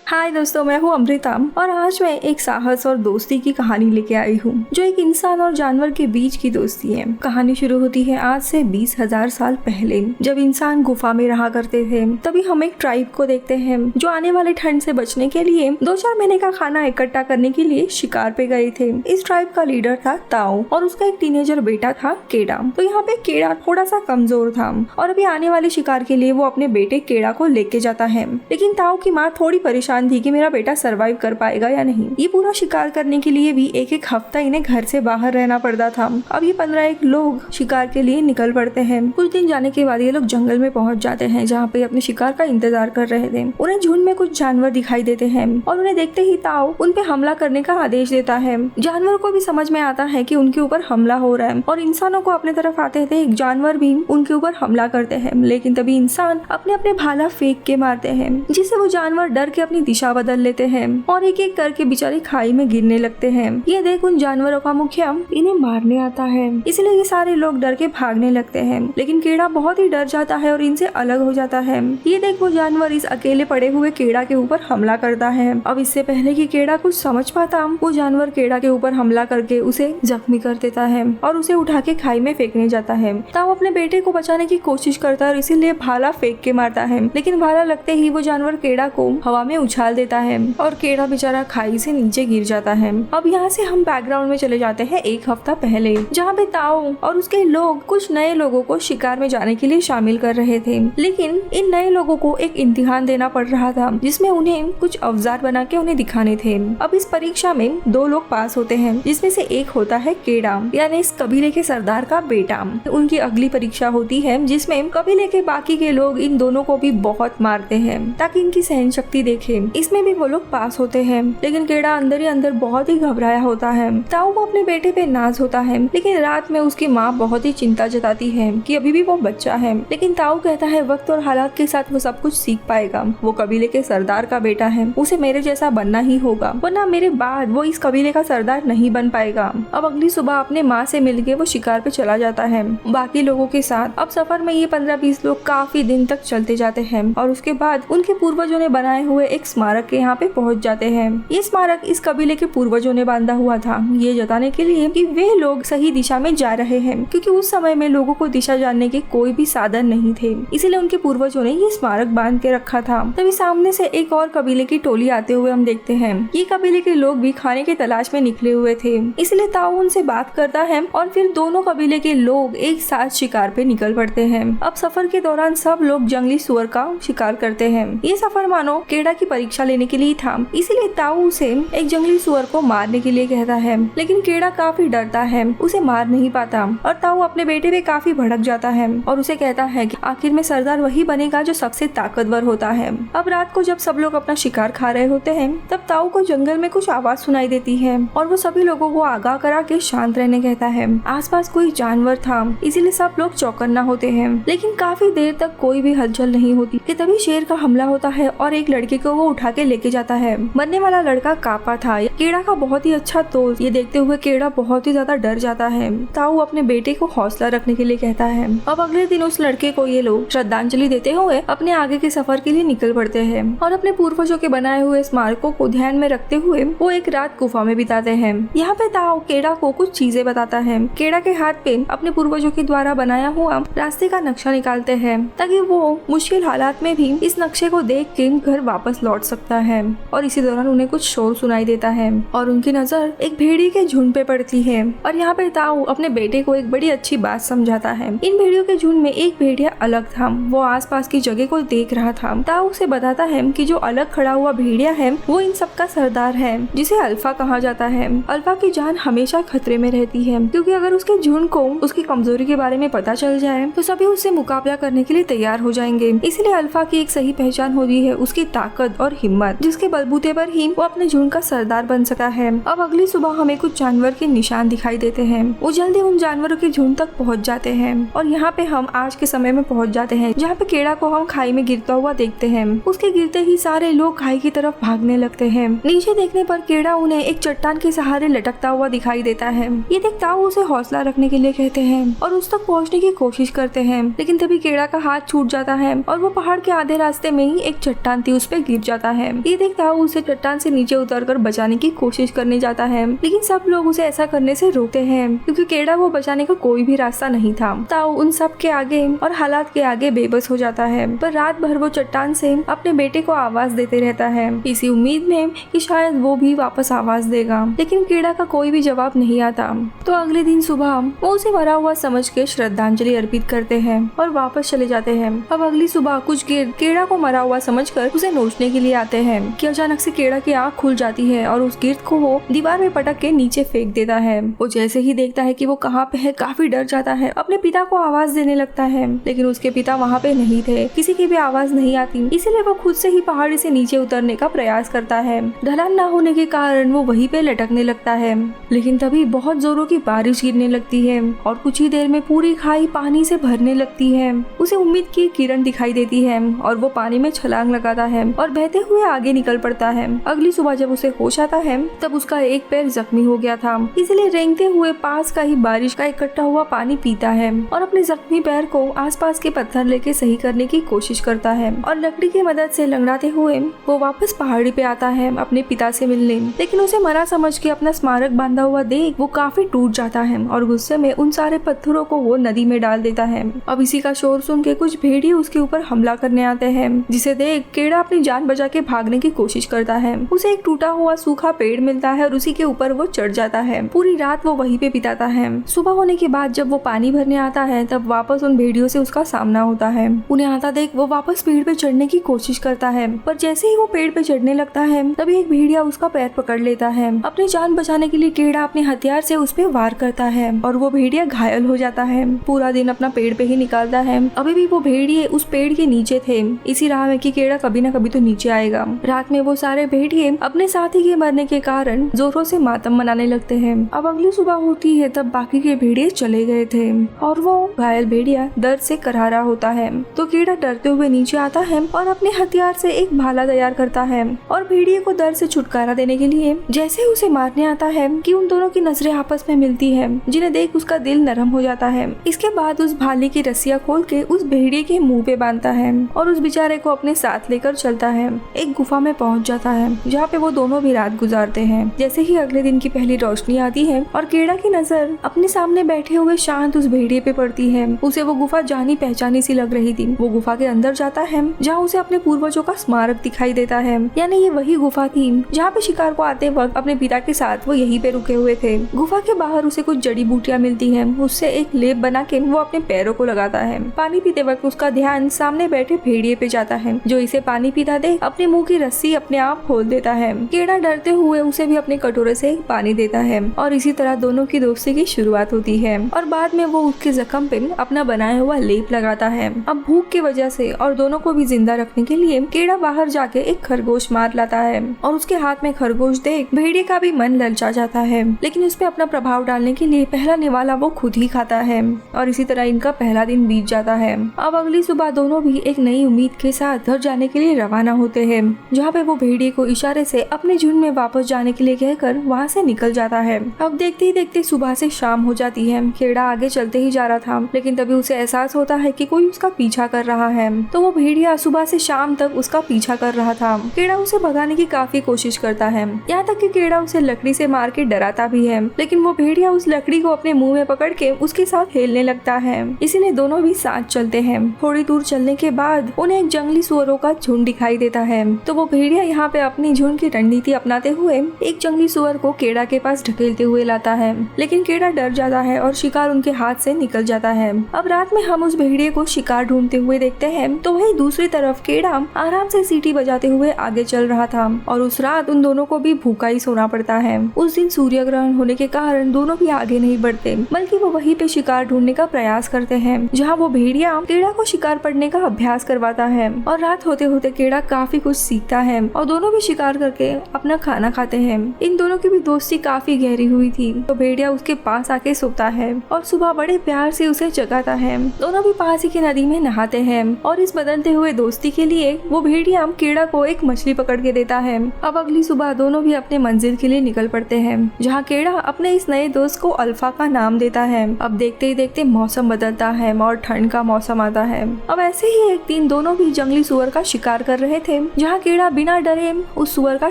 हाय दोस्तों, मैं हूँ अमृता और आज मैं एक साहस और दोस्ती की कहानी लेके आई हूँ जो एक इंसान और जानवर के बीच की दोस्ती है। कहानी शुरू होती है आज से 20,000 साल पहले, जब इंसान गुफा में रहा करते थे। तभी हम एक ट्राइब को देखते हैं जो आने वाली ठंड से बचने के लिए 2-4 महीने का खाना इकट्ठा करने के लिए शिकार पे गए थे। इस ट्राइब का लीडर था ताओ और उसका एक टीनेजर बेटा था केड़ा। तो यहाँ पे केड़ा थोड़ा सा कमजोर था और अभी आने वाले शिकार के लिए वो अपने बेटे केड़ा को लेके जाता है। लेकिन ताओ की माँ थोड़ी परेशान थी कि मेरा बेटा सरवाइव कर पाएगा या नहीं। ये पूरा शिकार करने के लिए भी एक हफ्ता इन्हें घर से बाहर रहना पड़ता था। अब ये 15 लोग शिकार के लिए निकल पड़ते हैं। कुछ दिन जाने के बाद ये लोग जंगल में पहुंच जाते हैं जहाँ पे अपने शिकार का इंतजार कर रहे थे। उन्हें झुंड में कुछ जानवर दिखाई देते हैं और उन्हें देखते ही ताओ उन पे हमला करने का आदेश देता है। जानवरों को भी समझ में आता है कि उनके ऊपर हमला हो रहा है और इंसानों को अपने तरफ आते थे जानवर भी उनके ऊपर हमला करते हैं। लेकिन तभी इंसान अपने अपने भाला फेंक के मारते हैं जिससे वो जानवर डर के अपनी दिशा बदल लेते हैं और एक एक करके बेचारे खाई में गिरने लगते हैं। ये देख उन जानवरों का मुखिया इन्हें मारने आता है, इसलिए ये सारे लोग डर के भागने लगते हैं। लेकिन केड़ा बहुत ही डर जाता है और इनसे अलग हो जाता है। ये देख वो जानवर इस अकेले पड़े हुए केड़ा के ऊपर हमला करता है। अब इससे पहले कि केड़ा कुछ समझ पाता, वो जानवर केड़ा के ऊपर हमला करके उसे जख्मी कर देता है और उसे उठा के खाई में फेंकने जाता है। ताऊ अपने बेटे को बचाने की कोशिश करता है और इसीलिए भाला फेंक के मारता है। लेकिन भाला लगते ही वो जानवर केड़ा को हवा में उछाल देता है और केड़ा बेचारा खाई से नीचे गिर जाता है। अब यहाँ से हम बैकग्राउंड में चले जाते हैं एक हफ्ता पहले, जहाँ पे ताऊ और उसके लोग कुछ नए लोगों को शिकार में जाने के लिए शामिल कर रहे थे। लेकिन इन नए लोगों को एक इम्तिहान देना पड़ रहा था जिसमें उन्हें कुछ औजार बना के उन्हें दिखाने थे। अब इस परीक्षा में 2 लोग पास होते हैं जिसमें से एक होता है केड़ा, यानी इस कबीले के सरदार का बेटा। उनकी अगली परीक्षा होती है जिसमें कबीले के बाकी के लोग इन दोनों को भी बहुत मारते हैं ताकि इनकी सहन शक्ति देखे। इसमें भी वो लोग पास होते हैं। लेकिन केड़ा अंदर ही अंदर बहुत ही घबराया होता है। ताऊ को अपने बेटे पे नाज होता है, लेकिन रात में उसकी माँ बहुत ही चिंता जताती है कि अभी भी वो बच्चा है। लेकिन ताऊ कहता है वक्त और हालात के साथ वो सब कुछ सीख पाएगा। वो कबीले के सरदार का बेटा है, उसे मेरे जैसा बनना ही होगा, वरना मेरे बाद वो इस कबीले का सरदार नहीं बन पाएगा। अब अगली सुबह अपने माँ से मिलके वो शिकार पे चला जाता है बाकी लोगों के साथ। अब सफर में ये 15-20 लोग काफी दिन तक चलते जाते हैं और उसके बाद उनके पूर्वजों ने बनाए हुए एक स्मारक के यहाँ पे पहुँच जाते हैं। ये स्मारक इस कबीले के पूर्वजों ने बांधा हुआ था, ये जताने के लिए कि वे लोग सही दिशा में जा रहे हैं, क्योंकि उस समय में लोगों को दिशा जानने के कोई भी साधन नहीं थे। इसीलिए उनके पूर्वजों ने ये स्मारक बांध के रखा था। तभी सामने से एक और कबीले की टोली आते हुए हम देखते हैं। ये कबीले के लोग भी खाने की तलाश में निकले हुए थे, इसलिए ताऊ उनसे बात करता है और फिर दोनों कबीले के लोग एक साथ शिकार पे निकल पड़ते हैं। अब सफर के दौरान सब लोग जंगली सुअर का शिकार करते हैं। ये सफर मानो केड़ा की परीक्षा लेने के लिए था, इसीलिए ताऊ उसे एक जंगली सुअर को मारने के लिए कहता है। लेकिन केड़ा काफी डरता है, उसे मार नहीं पाता और ताऊ अपने बेटे पे काफी भड़क जाता है और उसे कहता है कि आखिर में सरदार वही बनेगा जो सबसे ताकतवर होता है। अब रात को जब सब लोग अपना शिकार खा रहे होते हैं तब ताऊ को जंगल में कुछ आवाज सुनाई देती है और वो सभी लोगों को आगाह करा के शांत रहने कहता है। आसपास कोई जानवर था, इसीलिए सब लोग चौकन्ना होते हैं। लेकिन काफी देर तक कोई भी हलचल नहीं होती कि तभी शेर का हमला होता है और एक लड़के को वो उठा के लेके जाता है। मरने वाला लड़का कापा था, केड़ा का बहुत ही अच्छा दोस्त। ये देखते हुए केड़ा बहुत ही ज्यादा डर जाता है। ताऊ अपने बेटे को हौसला रखने के लिए कहता है। अब अगले दिन उस लड़के को ये लोग श्रद्धांजलि देते हुए अपने आगे के सफर के लिए निकल पड़ते हैं और अपने पूर्वजों के बनाए हुए स्मारकों को ध्यान में रखते हुए वो एक रात गुफा में बिताते हैं। यहाँ पे ताऊ केड़ा को कुछ चीजें बताता है। केड़ा के हाथ पे अपने पूर्वजों के द्वारा बनाया हुआ रास्ते का नक्शा निकालते हैं ताकि वो मुश्किल हालात में भी इस नक्शे को देख के घर वापस लौट सकता है। और इसी दौरान उन्हें कुछ शोर सुनाई देता है और उनकी नजर एक भेड़िए के झुंड पे पड़ती है और यहाँ पे ताऊ अपने बेटे को एक बड़ी अच्छी बात समझाता है। इन भेड़ियों के झुंड में एक भेड़िया अलग था, वो आसपास की जगह को देख रहा था। ताऊ उसे बताता है कि जो अलग खड़ा हुआ भेड़िया है वो इन सब का सरदार है, जिसे अल्फा कहा जाता है। अल्फा की जान हमेशा खतरे में रहती है, क्योंकि अगर उसके झुंड को उसकी कमजोरी के बारे में पता चल जाए तो सभी उससे मुकाबला करने के लिए तैयार हो जाएंगे। इसलिए अल्फा की एक सही पहचान होती है उसकी ताकत और हिम्मत, जिसके बलबूते पर ही वो अपने झुंड का सरदार बन सका है। अब अगली सुबह हमें कुछ जानवर के निशान दिखाई देते हैं। वो जल्दी उन जानवरों के झुंड तक पहुंच जाते हैं और यहाँ पे हम आज के समय में पहुंच जाते हैं, जहाँ पे केड़ा को हम खाई में गिरता हुआ देखते हैं। उसके गिरते ही सारे लोग खाई की तरफ भागने लगते हैं। नीचे देखने पर केड़ा उन्हें एक चट्टान के सहारे लटकता हुआ दिखाई देता है। ये देख ताऊ उसे हौसला रखने के लिए कहते हैं और उस तक पहुँचने की कोशिश करते हैं। लेकिन तभी केड़ा का हाथ छूट जाता है और वो पहाड़ के आधे रास्ते में ही एक चट्टान थी उस पे गिर जाता जाता है। ये देखता वो उसे चट्टान से नीचे उतरकर बचाने की कोशिश करने जाता है, लेकिन सब लोग उसे ऐसा करने से रोकते हैं क्योंकि केड़ा को बचाने का कोई भी रास्ता नहीं था। ताऊ उन सब के आगे और हालात के आगे बेबस हो जाता है, पर रात भर वो चट्टान से अपने बेटे को आवाज देते रहता है, इसी उम्मीद में कि शायद वो भी वापस आवाज देगा, लेकिन केड़ा का कोई भी जवाब नहीं आता। तो अगले दिन सुबह वो उसे मरा हुआ समझ के श्रद्धांजलि अर्पित करते हैं और वापस चले जाते हैं। अब अगली सुबह कुछ गिर्द केड़ा को मरा हुआ समझकर उसे नोचने के लिए आते हैं कि अचानक से केड़ा की आंख खुल जाती है और उस गिर्द को वो दीवार में पटक के नीचे फेंक देता है। वो जैसे ही देखता है कि वो कहाँ पे है, काफी डर जाता है, अपने पिता को आवाज देने लगता है, लेकिन उसके पिता वहाँ पे नहीं थे, किसी की भी आवाज नहीं आती, इसीलिए वो खुद से ही पहाड़ी से नीचे उतरने का प्रयास करता है। ढलान न होने के कारण वो वहीं पे लटकने लगता है, लेकिन तभी बहुत जोरों की बारिश गिरने लगती है और कुछ ही देर में पूरी खाई पानी से भरने लगती है। उसे उम्मीद की किरण दिखाई देती है और वो पानी में छलांग लगाता है और बहते हुए आगे निकल पड़ता है। अगली सुबह जब उसे होश आता है तब उसका एक पैर जख्मी हो गया था, इसीलिए रेंगते हुए पास का ही बारिश का इकट्ठा हुआ पानी पीता है और अपने जख्मी पैर को आसपास के पत्थर लेके सही करने की कोशिश करता है और लकड़ी की मदद से लंगड़ाते हुए वो वापस पहाड़ी पे आता है अपने पिता से मिलने, लेकिन उसे मरा समझ के अपना स्मारक बांधा हुआ देख वो काफी टूट जाता है और गुस्से में उन सारे पत्थरों को वो नदी में डाल देता है। अब इसी का शोर सुन के कुछ भेड़िए उसके ऊपर हमला करने आते हैं, जिसे देख केड़ा अपनी जान बचा के भागने की कोशिश करता है। उसे एक टूटा हुआ सूखा पेड़ मिलता है और उसी के ऊपर वो चढ़ जाता है। पूरी रात वो वहीं पे बिताता है। सुबह होने के बाद जब वो पानी भरने आता है तब वापस उन भेड़ियों से उसका सामना होता है। उन्हें आता देख वो वापस पेड़ पे चढ़ने की कोशिश करता है, पर जैसे ही वो पेड़ पे चढ़ने लगता है तभी एक भेड़िया उसका पैर पकड़ लेता है। अपनी जान बचाने के लिए केड़ा अपने हथियार से उस पे वार करता है और वो भेड़िया घायल हो जाता है। पूरा दिन अपना पेड़ पे ही निकालता है। अभी भी वो भेड़िए उस पेड़ के नीचे थे, इसी राह में कि केड़ा कभी न कभी तो नीचे आएगा। रात में वो सारे भेड़िए अपने साथी के मरने के कारण जोरों से मातम मनाने लगते हैं। अब अगली सुबह होती है तब बाकी के भेड़िए चले गए थे और वो घायल भेड़िया दर्द से करारा होता है। तो केड़ा डरते हुए नीचे आता है और अपने हथियार से एक भाला तैयार करता है और भेड़िए को दर्द से छुटकारा देने के लिए जैसे ही उसे मारने आता है कि उन दोनों की नजरें आपस में मिलती है, जिन्हें देख उसका दिल नरम हो जाता है। इसके बाद उस भाले की रस्सियां खोल के उस भेड़िए के मुंह पे बांधता है और उस बेचारे को अपने साथ लेकर चलता है। एक गुफा में पहुंच जाता है जहाँ पे वो दोनों भी रात गुजारते हैं। जैसे ही अगले दिन की पहली रोशनी आती है और केड़ा की नजर अपने सामने बैठे हुए शांत उस भेड़िए पे पड़ती है, उसे वो गुफा जानी पहचानी सी लग रही थी। वो गुफा के अंदर जाता है जहाँ उसे अपने पूर्वजों का स्मारक दिखाई देता है, यानी ये वही गुफा थी जहाँ पे शिकार को आते वक्त अपने पिता के साथ वो यहीं पे रुके हुए थे। गुफा के बाहर उसे कुछ जड़ी बूटियां मिलती हैं, उससे एक लेप बना के वो अपने पैरों को लगाता है। पानी पीते वक्त उसका ध्यान सामने बैठे भेड़िए पे जाता है, जो इसे पानी पीता देख अपने मुंह की रस्सी अपने आप खोल देता है। केड़ा डरते हुए उसे भी अपने कटोरे से पानी देता है और इसी तरह दोनों की दोस्ती की शुरुआत होती है और बाद में वो उसके जख्म पे अपना बनाया हुआ लेप लगाता है। अब भूख की वजह से और दोनों को भी जिंदा रखने के लिए केड़ा बाहर जाके एक खरगोश मार लाता है और उसके हाथ में खरगोश देख भेड़िए का भी मन ललचा जाता है, लेकिन उस पे अपना प्रभाव डालने के लिए पहला निवाला वो खुद ही खाता है और इसी तरह इनका पहला दिन बीत जाता है। अब अगली सुबह दोनों भी एक नई उम्मीद के साथ घर जाने के लिए रवाना होते हैं, जहाँ पे वो भेड़िए को इशारे से अपने झुंड में वापस जाने के लिए कहकर वहाँ से निकल जाता है। अब देखते ही देखते सुबह से शाम हो जाती है। केड़ा आगे चलते ही जा रहा था, लेकिन तभी उसे एहसास होता है कि कोई उसका पीछा कर रहा है। तो वो भेड़िया सुबह से शाम तक उसका पीछा कर रहा था। केड़ा उसे भगाने की काफी कोशिश करता है, यहाँ तक कि केड़ा उसे लकड़ी से मार के डराता भी है, लेकिन वो भेड़िया उस लकड़ी को अपने मुंह में पकड़ के उसके साथ खेलने लगता है। इसीलिए दोनों भी साथ चलते हैं। थोड़ी दूर चलने के बाद उन्हें एक जंगली सुअरों का झुंड दिखाई देता है। तो वो भेड़िया यहाँ पे अपनी झुंड की रणनीति अपनाते हुए एक जंगली सुअर को केड़ा के पास ढकेलते हुए लाता है, लेकिन केड़ा डर जाता है और शिकार उनके हाथ से निकल जाता है। अब रात में हम उस भेड़िए को शिकार ढूंढते हुए देखते हैं, तो वही दूसरी तरफ केड़ा आराम से सीटी बजाते हुए आगे चल रहा था और उस रात उन दोनों को भी भूखा ही सोना पड़ता है। उस दिन सूर्य ग्रहण होने के कारण दोनों भी आगे नहीं बढ़ते, बल्कि वो वहीं पे शिकार ढूंढने का प्रयास करते हैं, जहाँ वो भेड़िया केड़ा को शिकार पड़ने का अभ्यास करवाता है। और रात होते होते केड़ा काफी कुछ सीखता है और दोनों भी शिकार करके अपना खाना खाते हैं। इन दोनों की भी दोस्ती काफी गहरी हुई थी। तो भेड़िया उसके पास आके सोता है और सुबह बड़े प्यार से उसे जगाता है। दोनों भी पास ही की नदी में नहाते हैं और इस बदलते हुए दोस्ती के लिए वो भेड़िया केड़ा को एक मछली पकड़ के देता है। अब अगली सुबह दोनों भी अपने मंजिल के लिए निकल पड़ते हैं, जहाँ केड़ा अपने इस नए दोस्त को अल्फा का नाम देता है। अब देखते ही देखते मौसम बदलता है और ठंड का मौसम आता है। अब ऐसे ही एक दिन दोनों भी जंगली सुअर का शिकार कर रहे थे जहाँ कीड़ा बिना डरे उस सुअर का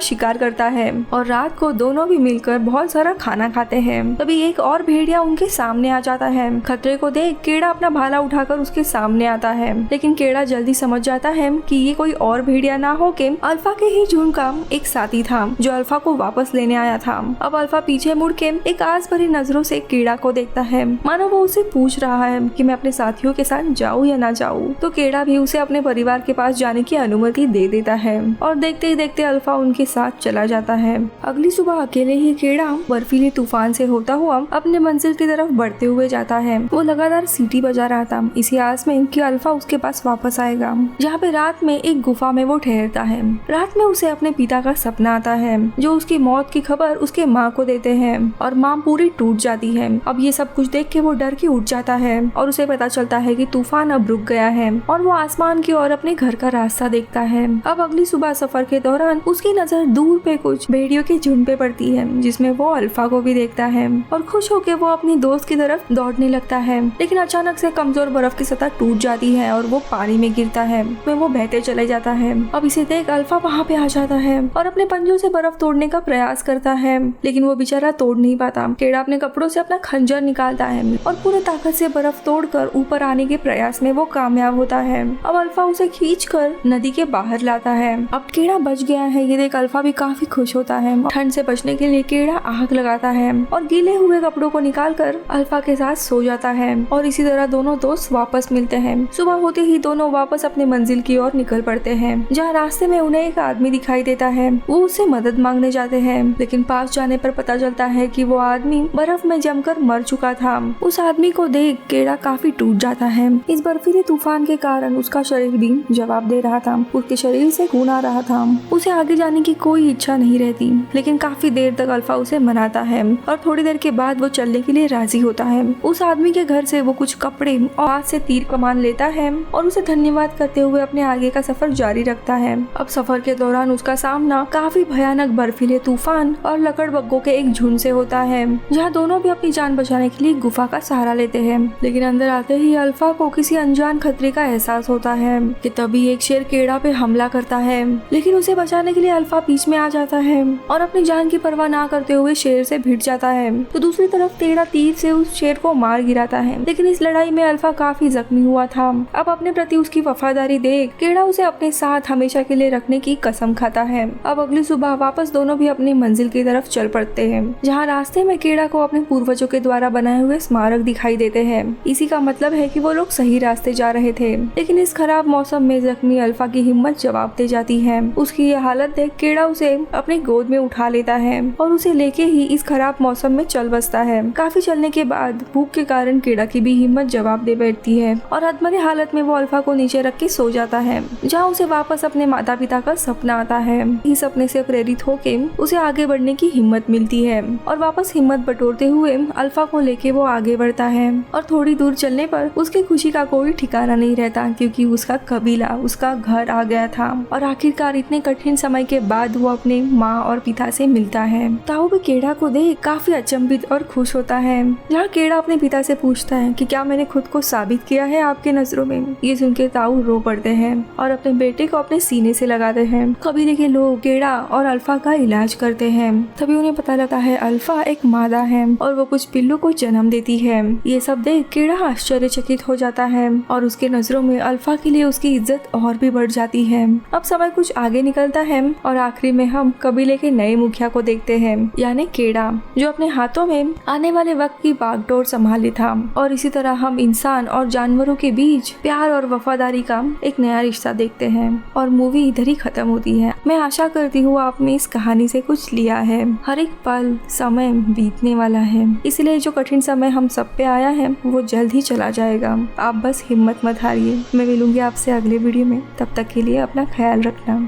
शिकार करता है और रात को दोनों भी मिलकर बहुत सारा खाना खाते हैं। तभी एक और भेड़िया उनके सामने आ जाता है। खतरे को देख कीड़ा अपना भाला उठाकर उसके सामने आता है, लेकिन कीड़ा जल्दी समझ जाता है कि ये कोई और भेड़िया ना होके अल्फा के ही झुंड का एक साथी था जो अल्फा को वापस लेने आया था। अब अल्फा पीछे मुड़ के एक आस भरी नजरों से कीड़ा को देखता है, मानो वो उसे पूछ रहा है कि मैं अपने साथियों के साथ जाऊं या ना जाऊं। तो कीड़ा भी उसे अपने परिवार के पास जाने की अनुमति दे देता है और देखते ही देखते अल्फा उनके साथ चला जाता है। अगली सुबह अकेले ही कीड़ा बर्फीले तूफान से होता हुआ अपने मंजिल की तरफ बढ़ते हुए जाता है। वो लगातार सीटी बजा रहा था, इसी आस में कि अल्फा उसके पास वापस आएगा। जहाँ पे रात में एक गुफा में वो ठहरता है। रात में उसे अपने पिता का सपना आता है जो उसकी मौत की खबर उसके माँ को देते हैं और माँ पूरी टूट जाती है। अब ये सब कुछ देख के वो डर के उठ जाता है और उसे पता चलता है कि तूफान अब रुक गया है और वो आसमान की ओर अपने घर का रास्ता देखता है। अब अगली सुबह सफर के दौरान उसकी नजर दूर पे कुछ भेड़ियों के झुंड पे पड़ती है, जिसमें वो अल्फा को भी देखता है और खुश होकर वो अपनी दोस्त की तरफ दौड़ने लगता है। लेकिन अचानक से कमजोर बर्फ की सतह टूट जाती है और वो पानी में गिरता है, में वो बहते चले जाता है। अब इसे देख अल्फा वहाँ पे आ जाता है और अपने पंजों से बर्फ तोड़ने का प्रयास करता है, लेकिन वो बेचारा तोड़ नहीं पाता। कीड़ा अपने कपड़ों से अपना खंजर निकालता है और पूरे ताकत से बर्फ तोड़कर ऊपर आने के प्रयास में वो कामयाब होता है। अब अल्फा उसे खींचकर नदी के बाहर लाता है। अब कीड़ा बच गया है, ये देख अल्फा भी काफी खुश होता है। ठंड से बचने के लिए कीड़ा आग लगाता है और गीले हुए कपड़ों को निकालकर अल्फा के साथ सो जाता है और इसी तरह दोनों दोस्त वापस मिलते हैं। सुबह होते ही दोनों वापस अपने मंजिल की ओर निकल पड़ते हैं, जहाँ रास्ते में उन्हें एक आदमी दिखाई देता है। वो उससे मदद मांगने जाते हैं, लेकिन पास जाने पर पता चलता है कि वो आदमी बर्फ में जमकर मर चुका था। उस आदमी को देख कीड़ा काफी टूट जाता है। इस बर्फीले तूफान के कारण उसका शरीर भी जवाब दे रहा था, उसके शरीर से खून आ रहा था। उसे आगे जाने की कोई इच्छा नहीं रहती, लेकिन काफी देर तक अल्फा उसे मनाता है और थोड़ी देर के बाद वो चलने के लिए राजी होता है। उस आदमी के घर से वो कुछ कपड़े और हाथ से तीर कमान लेता है और उसे धन्यवाद करते हुए अपने आगे का सफर जारी रखता है। अब सफर के दौरान उसका सामना काफी भयानक बर्फीले तूफान और लकड़बग्घों के एक झुंड से होता है, जहाँ दोनों भी अपनी जान बचाने के लिए गुफा का सहारा लेते हैं। लेकिन अंदर आते ही अल्फा को किसी अनजान खतरे का एहसास होता है कि तभी एक शेर कीड़ा पे हमला करता है, लेकिन उसे बचाने के लिए अल्फा बीच में आ जाता है और अपनी जान की परवाह ना करते हुए शेर से भिड़ जाता है। तो दूसरी तरफ कीड़ा तीर से उस शेर को मार गिराता है, लेकिन इस लड़ाई में अल्फा काफी जख्मी हुआ था। अब अपने प्रति उसकी वफादारी देख कीड़ा उसे अपने साथ हमेशा के लिए रखने की कसम खाता है। अब अगली सुबह वापस दोनों भी अपनी मंजिल की तरफ चल पड़ते हैं, जहाँ रास्ते में कीड़ा को अपने पूर्वजों के द्वारा बनाए हुए स्मारक दिखाई देते हैं। इसी का मतलब है कि वो लोग सही रास्ते जा रहे थे, लेकिन इस खराब मौसम में जख्मी अल्फा की हिम्मत जवाब दे जाती है। उसकी ये हालत देख कीड़ा उसे अपनी गोद में उठा लेता है और उसे लेके ही इस खराब मौसम में चल बसता है। काफी चलने के बाद भूख के कारण कीड़ा की भी हिम्मत जवाब दे बैठती है और अधमरे हालत में वो अल्फा को नीचे रख के सो जाता है, जहाँ उसे वापस अपने माता पिता का सपना आता है। इस सपने से प्रेरित होके उसे आगे बढ़ने की हिम्मत मिलती है और वापस हिम्मत बटोरते हुए अल्फा को लेके वो आगे बढ़ता है। और थोड़ी दूर चलने पर उसकी खुशी का कोई ठिकाना नहीं रहता, क्योंकि उसका कबीला उसका घर आ गया था और आखिरकार इतने कठिन समय के बाद वो अपने माँ और पिता से मिलता है। ताऊ भी कीड़ा को देख काफी अचंभित और खुश होता है, जहाँ कीड़ा अपने पिता से पूछता है कि क्या मैंने खुद को साबित किया है आपके नजरों में। ये सुनकर ताऊ रो पड़ते हैं और अपने बेटे को अपने सीने से लगाते हैं। कबीले के लोग कीड़ा और अल्फा का इलाज करते हैं। तभी उन्हें पता लगता है अल्फा एक मादा है और वो कुछ पिल्लों को जन्म देती है। ये सब देख कीड़ा आश्चर्यचकित हो जाता है और उसके नजरों में अल्फा के लिए उसकी इज्जत और भी बढ़ जाती है। अब समय कुछ आगे निकलता है और आखिरी में हम कबीले के नए मुखिया को देखते हैं, यानी कीड़ा, जो अपने हाथों में आने वाले वक्त की बागडोर संभाले था। और इसी तरह हम इंसान और जानवरों के बीच प्यार और वफादारी का एक नया रिश्ता देखते हैं और मूवी इधर ही खत्म होती है। मैं आशा करती हूँ आपने इस कहानी से कुछ लिया है। हर एक पल समय बीतने वाला है, इसलिए जो कठिन समय हम सब पे आया है वो जल्द ही चला जाएगा। आप बस हिम्मत मत हारिए। मैं मिलूंगी आपसे अगले वीडियो में, तब तक के लिए अपना ख्याल रखना।